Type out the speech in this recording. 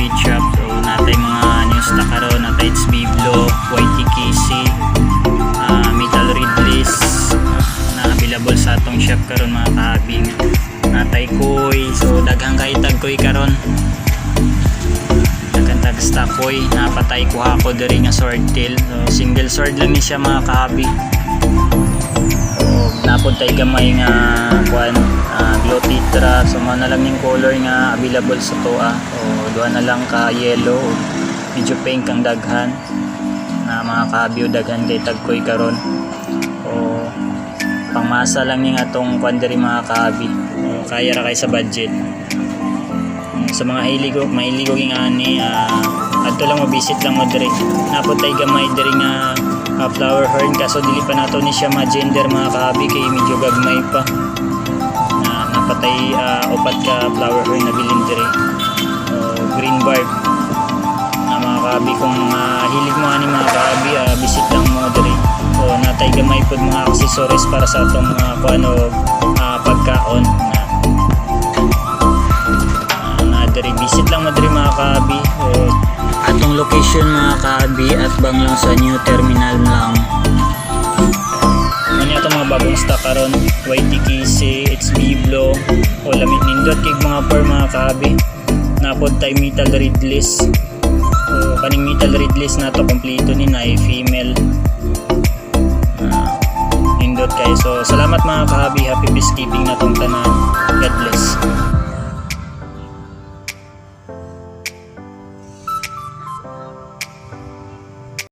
meat shop. So natay mga new stock karon, natay it's Biblo, YTKC, Metal Ridley's na available sa atong shop karon mga kahabi. Natay Koy, so daghang kaitag Koy karon. Daghang tag stock Koy, napatay ko ako diri nga swordtail. So single sword lang ni siya mga kahabi. Napod tayo gamay nga kuan, glow tetra. So mo na lang ning color nga available sa toa. So duha na lang ka yellow, medyo pink ang daghan na mga kahabi o daghan kay tagkoy karon. So pangmasa lang ning atong kuan diri mga kahabi. So, kaya ra kay sa budget. Sa mga mahilig og ani, adto lang mo visit lang mo diri. Napod tayo gamay diri nga flower horn, kaso dili pa nato ni siya ma-gender mga kahabi kay medyo gagmay pa. Napatay upat ka flower horn na bilin diri. Green barb na mga kahabi, kung hilig mo ani mga kahabi, visit lang mo diri. So natay gamay pod mga accessories para sa atong mga kuano pagkaon na diri. Visit lang mo diri mga kahabi. Atong location mga kahabi at bang lang sa new terminal lang. Ano itong mga bagong stock karon, YTKC, it's Biblo, o lamit nindot kay mga par mga kahabi. Napod tay Metal Ridley's. So kaning Metal Ridley's na to kompleto ni na female. Nindot kay. So salamat mga kahabi, happy peacekeeping na tong tanan. God bless.